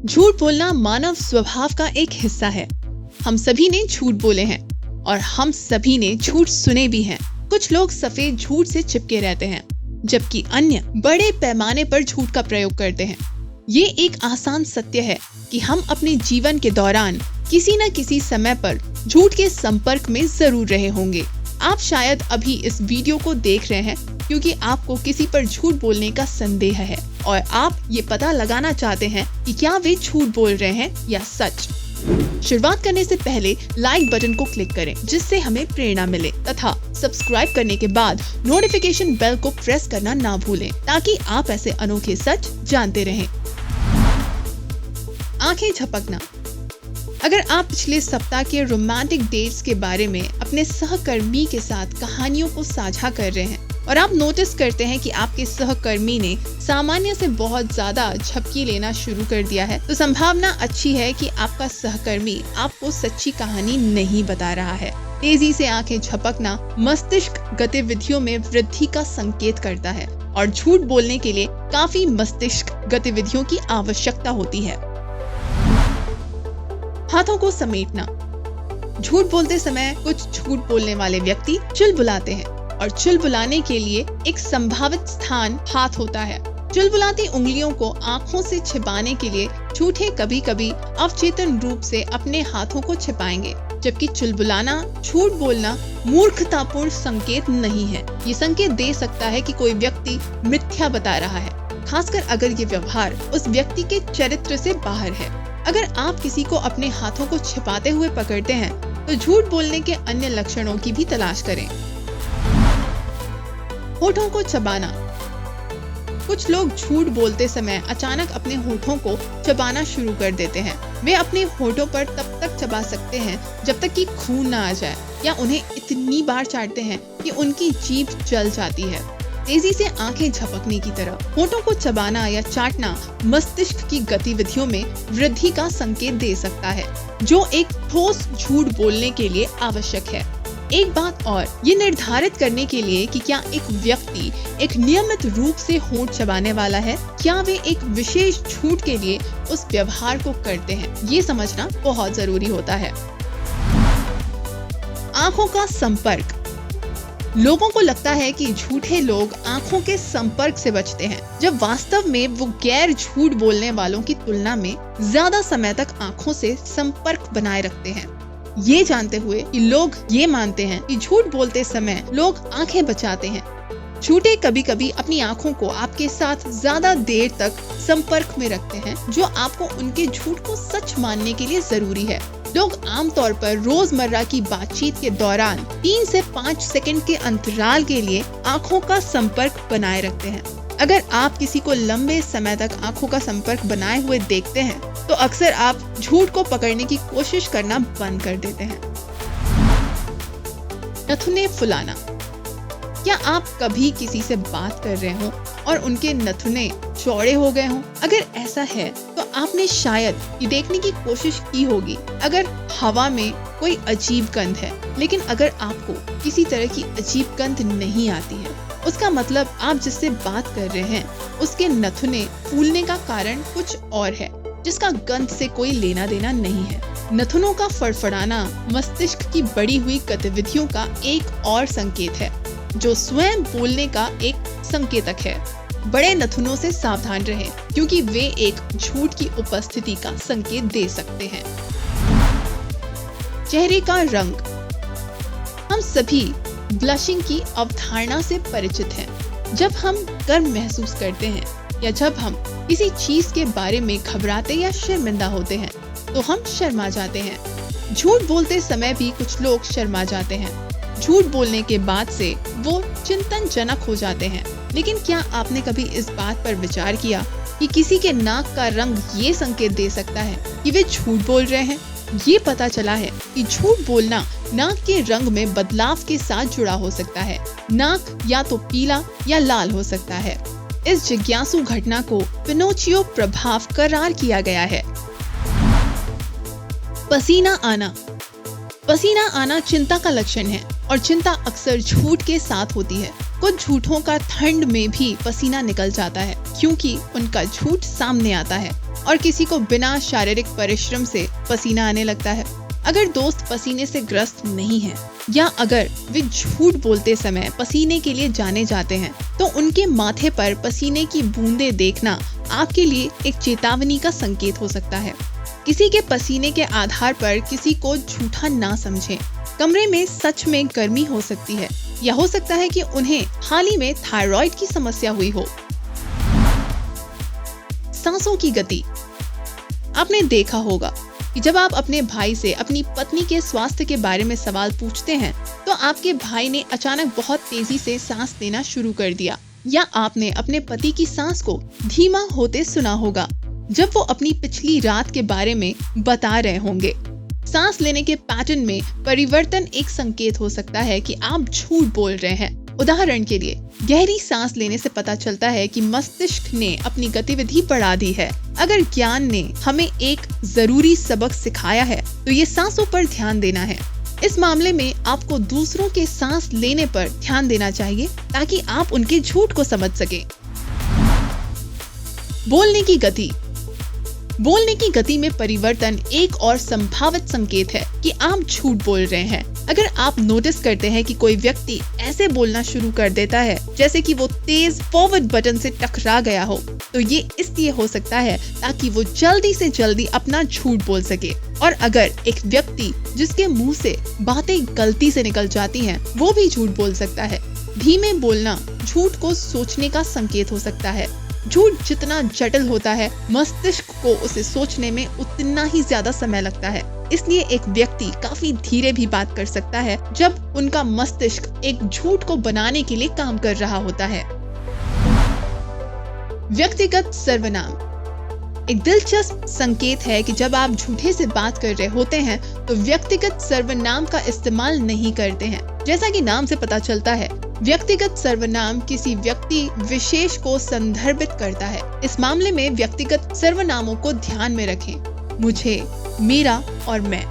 झूठ बोलना मानव स्वभाव का एक हिस्सा है। हम सभी ने झूठ बोले हैं और हम सभी ने झूठ सुने भी हैं। कुछ लोग सफेद झूठ से चिपके रहते हैं, जबकि अन्य बड़े पैमाने पर झूठ का प्रयोग करते हैं। ये एक आसान सत्य है कि हम अपने जीवन के दौरान किसी न किसी समय पर झूठ के संपर्क में जरूर रहे होंगे। आप शायद अभी इस वीडियो को देख रहे हैं क्योंकि आपको किसी पर झूठ बोलने का संदेह है और आप ये पता लगाना चाहते हैं कि क्या वे झूठ बोल रहे हैं या सच। शुरुआत करने से पहले लाइक बटन को क्लिक करें जिससे हमें प्रेरणा मिले तथा सब्सक्राइब करने के बाद नोटिफिकेशन बेल को प्रेस करना ना भूलें ताकि आप ऐसे अनोखे सच जानते रहें। आंखें झपकना। अगर आप पिछले सप्ताह के रोमांटिक डेट्स के बारे में अपने सहकर्मी के साथ कहानियों को साझा कर रहे हैं और आप नोटिस करते हैं कि आपके सहकर्मी ने सामान्य से बहुत ज्यादा झपकी लेना शुरू कर दिया है, तो संभावना अच्छी है कि आपका सहकर्मी आपको सच्ची कहानी नहीं बता रहा है। तेजी से आंखें झपकना मस्तिष्क गतिविधियों में वृद्धि का संकेत करता है और झूठ बोलने के लिए काफी मस्तिष्क गतिविधियों की आवश्यकता होती है। हाथों को समेटना। झूठ बोलते समय कुछ झूठ बोलने वाले व्यक्ति चुलबुलाते हैं और चुलबुलाने के लिए एक संभावित स्थान हाथ होता है। चुलबुलाती उंगलियों को आंखों से छिपाने के लिए झूठे कभी कभी अवचेतन रूप से अपने हाथों को छिपाएंगे, जबकि चुलबुलाना झूठ बोलना मूर्खतापूर्ण संकेत नहीं है। ये संकेत दे सकता है कि कोई व्यक्ति मिथ्या बता रहा है, खासकर अगर ये व्यवहार उस व्यक्ति के चरित्र से बाहर है। अगर आप किसी को अपने हाथों को छिपाते हुए पकड़ते हैं तो झूठ बोलने के अन्य लक्षणों की भी तलाश करें। होठों को चबाना। कुछ लोग झूठ बोलते समय अचानक अपने होठों को चबाना शुरू कर देते हैं। वे अपने होठों पर तब तक चबा सकते हैं जब तक कि खून न आ जाए या उन्हें इतनी बार चाटते हैं कि उनकी जीभ जल जाती है। तेजी से आंखें झपकने की तरह होठों को चबाना या चाटना मस्तिष्क की गतिविधियों में वृद्धि का संकेत दे सकता है, जो एक ठोस झूठ बोलने के लिए आवश्यक है। एक बात और, ये निर्धारित करने के लिए कि क्या एक व्यक्ति एक नियमित रूप से होंठ चबाने वाला है, क्या वे एक विशेष झूठ के लिए उस व्यवहार को करते हैं, ये समझना बहुत जरूरी होता है। आंखों का संपर्क। लोगों को लगता है कि झूठे लोग आंखों के संपर्क से बचते हैं, जब वास्तव में वो गैर झूठ बोलने वालों की तुलना में ज्यादा समय तक आंखों से संपर्क बनाए रखते हैं। ये जानते हुए कि लोग ये मानते हैं कि झूठ बोलते समय लोग आंखें बचाते हैं, झूठे कभी कभी अपनी आंखों को आपके साथ ज्यादा देर तक संपर्क में रखते हैं, जो आपको उनके झूठ को सच मानने के लिए जरूरी है। लोग आमतौर पर रोजमर्रा की बातचीत के दौरान 3 से 5 सेकंड के अंतराल के लिए आंखों का संपर्क बनाए रखते हैं। अगर आप किसी को लंबे समय तक आंखों का संपर्क बनाए हुए देखते हैं, तो अक्सर आप झूठ को पकड़ने की कोशिश करना बंद कर देते हैं। नथुने फुलाना। क्या आप कभी किसी से बात कर रहे हो और उनके नथुने चौड़े हो गए हों? अगर ऐसा है तो आपने शायद ये देखने की कोशिश की होगी अगर हवा में कोई अजीब गंध है, लेकिन अगर आपको किसी तरह की अजीब गंध नहीं आती है, उसका मतलब आप जिससे बात कर रहे हैं उसके नथुने फूलने का कारण कुछ और है, जिसका गंध से कोई लेना देना नहीं है। नथुनों का फड़फड़ाना मस्तिष्क की बढ़ी हुई गतिविधियों का एक और संकेत है, जो स्वयं बोलने का एक संकेतक है। बड़े नथुनों से सावधान रहें क्योंकि वे एक झूठ की उपस्थिति का संकेत दे सकते हैं। चेहरे का रंग। हम सभी ब्लशिंग की अवधारणा से परिचित हैं। जब हम गर्व महसूस करते हैं या जब हम किसी चीज के बारे में घबराते या शर्मिंदा होते हैं, तो हम शर्मा जाते हैं। झूठ बोलते समय भी कुछ लोग शर्मा जाते हैं। झूठ बोलने के बाद से वो चिंतनजनक हो जाते हैं। लेकिन क्या आपने कभी इस बात पर विचार किया कि किसी के नाक का रंग ये संकेत दे सकता है कि वे झूठ बोल रहे हैं? ये पता चला है कि झूठ बोलना नाक के रंग में बदलाव के साथ जुड़ा हो सकता है। नाक या तो पीला या लाल हो सकता है। इस जिज्ञासु घटना को पिनोचियो प्रभाव करार किया गया है। पसीना आना। पसीना आना चिंता का लक्षण है और चिंता अक्सर झूठ के साथ होती है। कुछ झूठों का ठंड में भी पसीना निकल जाता है क्योंकि उनका झूठ सामने आता है और किसी को बिना शारीरिक परिश्रम से पसीना आने लगता है। अगर दोस्त पसीने से ग्रस्त नहीं है या अगर वे झूठ बोलते समय पसीने के लिए जाने जाते हैं तो उनके माथे पर पसीने की बूंदें देखना आपके लिए एक चेतावनी का संकेत हो सकता है। किसी के पसीने के आधार पर किसी को झूठा ना समझें। कमरे में सच में गर्मी हो सकती है या हो सकता है कि उन्हें हाल ही में थायराइड की समस्या हुई हो। सांसों की गति। आपने देखा होगा कि जब आप अपने भाई से अपनी पत्नी के स्वास्थ्य के बारे में सवाल पूछते हैं तो आपके भाई ने अचानक बहुत तेजी से सांस लेना शुरू कर दिया, या आपने अपने पति की सांस को धीमा होते सुना होगा जब वो अपनी पिछली रात के बारे में बता रहे होंगे। सांस लेने के पैटर्न में परिवर्तन एक संकेत हो सकता है कि आप झूठ बोल रहे हैं। उदाहरण के लिए, गहरी सांस लेने से पता चलता है कि मस्तिष्क ने अपनी गतिविधि बढ़ा दी है। अगर ज्ञान ने हमें एक जरूरी सबक सिखाया है तो ये सांसों पर ध्यान देना है। इस मामले में आपको दूसरों के सांस लेने पर ध्यान देना चाहिए ताकि आप उनके झूठ को समझ सकें। बोलने की गति। बोलने की गति में परिवर्तन एक और संभावित संकेत है कि आप झूठ बोल रहे हैं। अगर आप नोटिस करते हैं कि कोई व्यक्ति ऐसे बोलना शुरू कर देता है जैसे कि वो तेज फॉरवर्ड बटन से टकरा गया हो, तो ये इसलिए हो सकता है ताकि वो जल्दी से जल्दी अपना झूठ बोल सके। और अगर एक व्यक्ति जिसके मुंह से बातें गलती से निकल जाती हैं, वो भी झूठ बोल सकता है। धीमे बोलना झूठ को सोचने का संकेत हो सकता है। झूठ जितना जटिल होता है, मस्तिष्क को उसे सोचने में उतना ही ज्यादा समय लगता है। इसलिए एक व्यक्ति काफी धीरे भी बात कर सकता है जब उनका मस्तिष्क एक झूठ को बनाने के लिए काम कर रहा होता है। व्यक्तिगत सर्वनाम एक दिलचस्प संकेत है कि जब आप झूठे से बात कर रहे होते हैं तो व्यक्तिगत सर्वनाम का इस्तेमाल नहीं करते हैं। जैसा कि नाम से पता चलता है, व्यक्तिगत सर्वनाम किसी व्यक्ति विशेष को संदर्भित करता है। इस मामले में व्यक्तिगत सर्वनामों को ध्यान में रखें। मुझे, मेरा और मैं।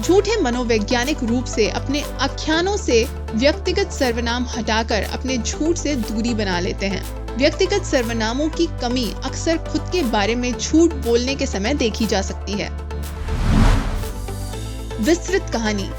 झूठे मनोवैज्ञानिक रूप से अपने आख्यानों से व्यक्तिगत सर्वनाम हटाकर अपने झूठ से दूरी बना लेते हैं। व्यक्तिगत सर्वनामों की कमी अक्सर खुद के बारे में झूठ बोलने के समय देखी जा सकती है। विस्तृत कहानी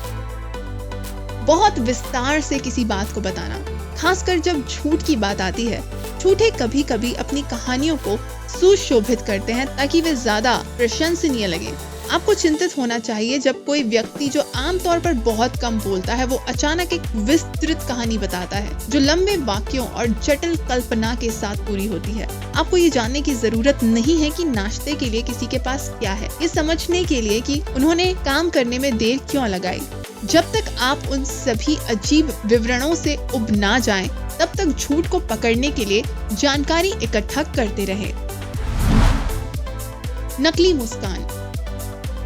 बहुत विस्तार से किसी बात को बताना, खासकर जब झूठ की बात आती है। झूठे कभी कभी अपनी कहानियों को सुशोभित करते हैं ताकि वे ज्यादा प्रशंसनीय लगे। आपको चिंतित होना चाहिए जब कोई व्यक्ति जो आमतौर पर बहुत कम बोलता है वो अचानक एक विस्तृत कहानी बताता है जो लंबे वाक्यों और जटिल कल्पना के साथ पूरी होती है। आपको ये जानने की जरूरत नहीं है कि नाश्ते के लिए किसी के पास क्या है, ये समझने के लिए कि उन्होंने काम करने में देर क्यों लगाई। जब तक आप उन सभी अजीब विवरणों से उब ना जाएं, तब तक झूठ को पकड़ने के लिए जानकारी इकट्ठा करते रहें। नकली मुस्कान।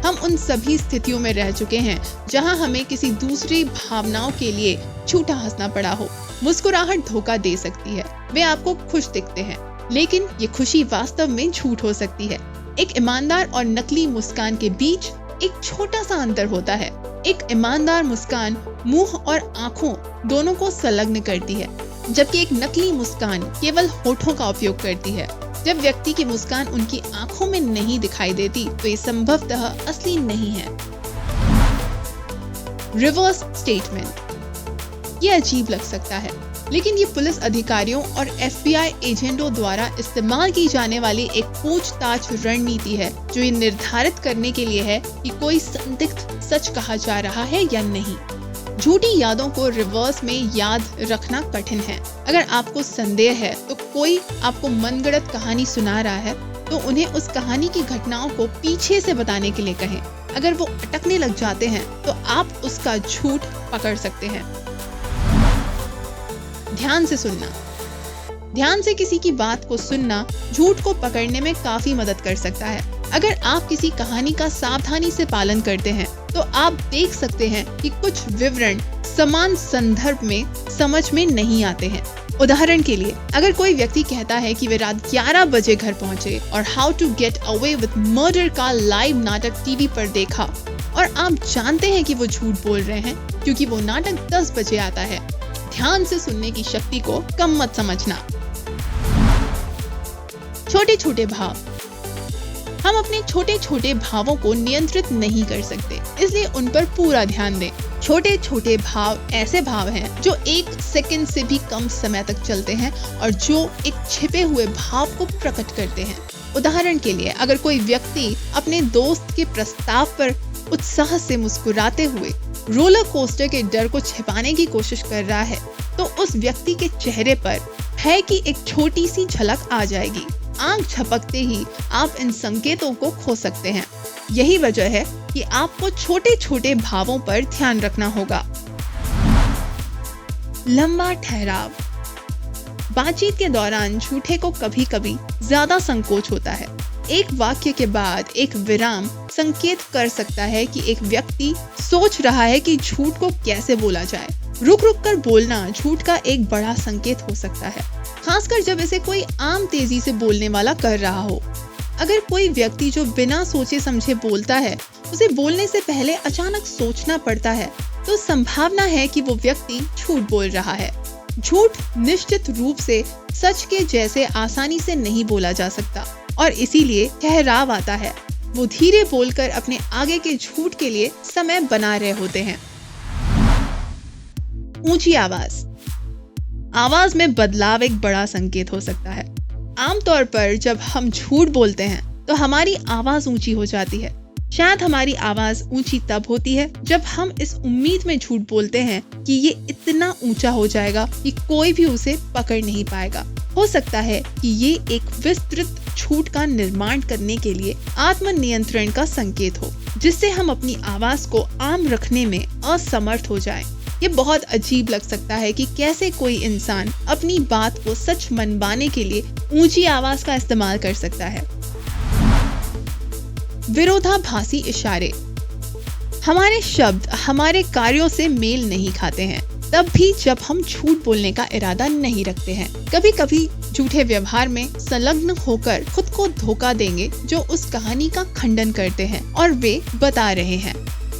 हम उन सभी स्थितियों में रह चुके हैं जहां हमें किसी दूसरी भावनाओं के लिए झूठा हंसना पड़ा हो। मुस्कुराहट धोखा दे सकती है, वे आपको खुश दिखते हैं, लेकिन ये खुशी वास्तव में झूठ हो सकती है। एक ईमानदार और नकली मुस्कान के बीच एक छोटा सा अंतर होता है। एक ईमानदार मुस्कान मुंह और आंखों दोनों को संलग्न करती है, जबकि एक नकली मुस्कान केवल होठों का उपयोग करती है। जब व्यक्ति की मुस्कान उनकी आंखों में नहीं दिखाई देती तो ये संभवतः असली नहीं है। Reverse statement. ये अजीब लग सकता है, लेकिन ये पुलिस अधिकारियों और FBI एजेंटों द्वारा इस्तेमाल की जाने वाली एक पूछताछ रणनीति है जो ये निर्धारित करने के लिए है कि कोई संदिग्ध सच कहा जा रहा है या नहीं। झूठी यादों को रिवर्स में याद रखना कठिन है। अगर आपको संदेह है तो कोई आपको मनगढ़ंत कहानी सुना रहा है तो उन्हें उस कहानी की घटनाओं को पीछे से बताने के लिए कहें। अगर वो अटकने लग जाते हैं तो आप उसका झूठ पकड़ सकते हैं। ध्यान से सुनना। ध्यान से किसी की बात को सुनना झूठ को पकड़ने में काफी मदद कर सकता है। अगर आप किसी कहानी का सावधानी से पालन करते हैं तो आप देख सकते हैं कि कुछ विवरण समान संदर्भ में समझ में नहीं आते हैं। उदाहरण के लिए, अगर कोई व्यक्ति कहता है कि वे रात 11 बजे घर पहुंचे और how to get away with murder का लाइव नाटक टीवी पर देखा, और आप जानते हैं कि वो झूठ बोल रहे हैं क्योंकि वो नाटक 10 बजे आता है, ध्यान से सुनने की शक्ति को कम मत समझना। छोटे छोटे भाव। हम अपने छोटे छोटे भावों को नियंत्रित नहीं कर सकते, इसलिए उन पर पूरा ध्यान दें। छोटे छोटे भाव ऐसे भाव हैं जो 1 सेकंड से भी कम समय तक चलते हैं और जो एक छिपे हुए भाव को प्रकट करते हैं। उदाहरण के लिए, अगर कोई व्यक्ति अपने दोस्त के प्रस्ताव पर उत्साह से मुस्कुराते हुए रोलर कोस्टर के डर को छिपाने की कोशिश कर रहा है, तो उस व्यक्ति के चेहरे पर भय की एक छोटी सी झलक आ जाएगी। आंख झपकते ही आप इन संकेतों को खो सकते हैं। यही वजह है कि आपको छोटे छोटे भावों पर ध्यान रखना होगा। लंबा ठहराव। बातचीत के दौरान झूठे को कभी कभी ज्यादा संकोच होता है। एक वाक्य के बाद एक विराम संकेत कर सकता है कि एक व्यक्ति सोच रहा है कि झूठ को कैसे बोला जाए। रुक रुक कर बोलना झूठ का एक बड़ा संकेत हो सकता है, खासकर जब इसे कोई आम तेजी से बोलने वाला कर रहा हो। अगर कोई व्यक्ति जो बिना सोचे समझे बोलता है, उसे बोलने से पहले अचानक सोचना पड़ता है, तो संभावना है कि वो व्यक्ति झूठ बोल रहा है। झूठ निश्चित रूप से सच के जैसे आसानी से नहीं बोला जा सकता और इसीलिए ठहराव आता है। वो धीरे बोलकर अपने आगे के झूठ के लिए समय बना रहे होते हैं। ऊंची आवाज। आवाज में बदलाव एक बड़ा संकेत हो सकता है। आमतौर पर जब हम झूठ बोलते हैं तो हमारी आवाज ऊंची हो जाती है। शायद हमारी आवाज ऊंची तब होती है जब हम इस उम्मीद में झूठ बोलते हैं कि ये इतना ऊंचा हो जाएगा कि कोई भी उसे पकड़ नहीं पाएगा। हो सकता है कि ये एक विस्तृत झूठ का निर्माण करने के लिए आत्मनियंत्रण का संकेत हो, जिससे हम अपनी आवाज को आम रखने में असमर्थ हो जाएं। ये बहुत अजीब लग सकता है कि कैसे कोई इंसान अपनी बात को सच मनवाने के लिए ऊंची आवाज का इस्तेमाल कर सकता है। विरोधाभासी इशारे। हमारे शब्द हमारे कार्यों से मेल नहीं खाते हैं, तब भी जब हम झूठ बोलने का इरादा नहीं रखते हैं। कभी कभी झूठे व्यवहार में संलग्न होकर खुद को धोखा देंगे जो उस कहानी का खंडन करते हैं और वे बता रहे हैं।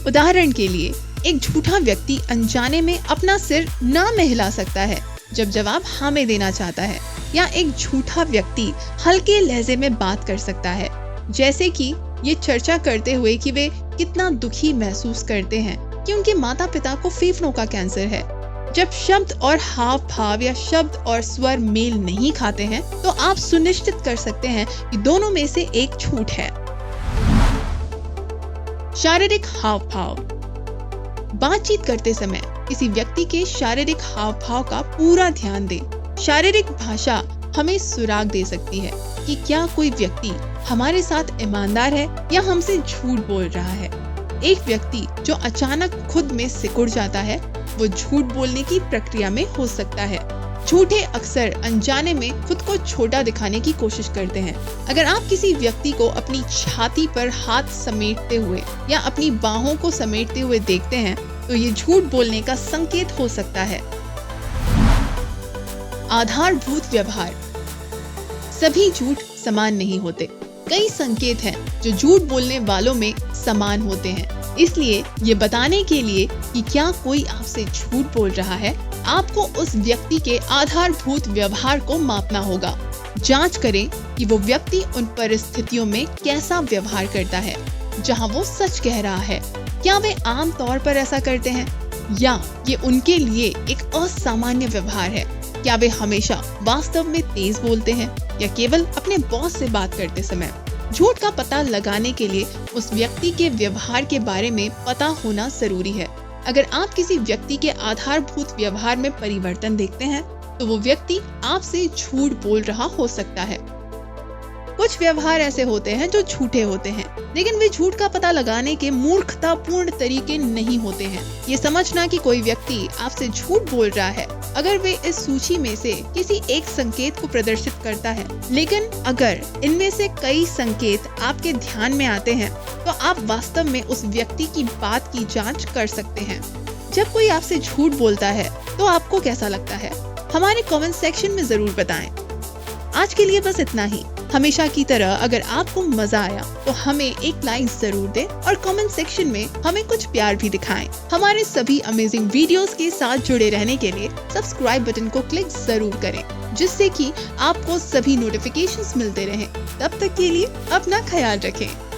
उदाहरण के लिए, एक झूठा व्यक्ति अनजाने में अपना सिर ना हिला सकता है जब जवाब हाँ में देना चाहता है, या एक झूठा व्यक्ति हल्के लहजे में बात कर सकता है, जैसे कि ये चर्चा करते हुए कि वे कितना दुखी महसूस करते हैं कि उनके माता पिता को फेफड़ों का कैंसर है। जब शब्द और हाव भाव या शब्द और स्वर मेल नहीं खाते हैं, तो आप सुनिश्चित कर सकते हैं कि दोनों में से एक झूठ है। शारीरिक हाव भाव। बातचीत करते समय किसी व्यक्ति के शारीरिक हाव भाव का पूरा ध्यान दें। शारीरिक भाषा हमें सुराग दे सकती है कि क्या कोई व्यक्ति हमारे साथ ईमानदार है या हमसे झूठ बोल रहा है। एक व्यक्ति जो अचानक खुद में सिकुड़ जाता है, वो झूठ बोलने की प्रक्रिया में हो सकता है। झूठे अक्सर अनजाने में खुद को छोटा दिखाने की कोशिश करते हैं। अगर आप किसी व्यक्ति को अपनी छाती पर हाथ समेटते हुए या अपनी बाहों को समेटते हुए देखते हैं, तो ये झूठ बोलने का संकेत हो सकता है। आधारभूत व्यवहार। सभी झूठ समान नहीं होते। कई संकेत हैं जो झूठ बोलने वालों में समान होते हैं। इसलिए ये बताने के लिए कि क्या कोई आपसे झूठ बोल रहा है, आपको उस व्यक्ति के आधारभूत व्यवहार को मापना होगा। जांच करें कि वो व्यक्ति उन परिस्थितियों में कैसा व्यवहार करता है जहां वो सच कह रहा है। क्या वे आम तौर पर ऐसा करते हैं या ये उनके लिए एक असामान्य व्यवहार है? क्या वे हमेशा वास्तव में तेज बोलते हैं या केवल अपने बॉस से बात करते समय? झूठ का पता लगाने के लिए उस व्यक्ति के व्यवहार के बारे में पता होना जरूरी है। अगर आप किसी व्यक्ति के आधारभूत व्यवहार में परिवर्तन देखते हैं, तो वो व्यक्ति आपसे झूठ बोल रहा हो सकता है। कुछ व्यवहार ऐसे होते हैं जो झूठे होते हैं, लेकिन वे झूठ का पता लगाने के मूर्खतापूर्ण तरीके नहीं होते हैं। ये समझना कि कोई व्यक्ति आपसे झूठ बोल रहा है, अगर वे इस सूची में से किसी एक संकेत को प्रदर्शित करता है, लेकिन अगर इनमें से कई संकेत आपके ध्यान में आते हैं, तो आप वास्तव में उस व्यक्ति की बात की जांच कर सकते हैं। जब कोई आपसे झूठ बोलता है, तो आपको कैसा लगता है? हमारे कमेंट सेक्शन में जरूर बताएं। आज के लिए बस इतना ही। हमेशा की तरह अगर आपको मजा आया तो हमें एक लाइक जरूर दें और कमेंट सेक्शन में हमें कुछ प्यार भी दिखाएं। हमारे सभी अमेजिंग वीडियोस के साथ जुड़े रहने के लिए सब्सक्राइब बटन को क्लिक जरूर करें। जिससे कि आपको सभी नोटिफिकेशंस मिलते रहें। तब तक के लिए अपना ख्याल रखें।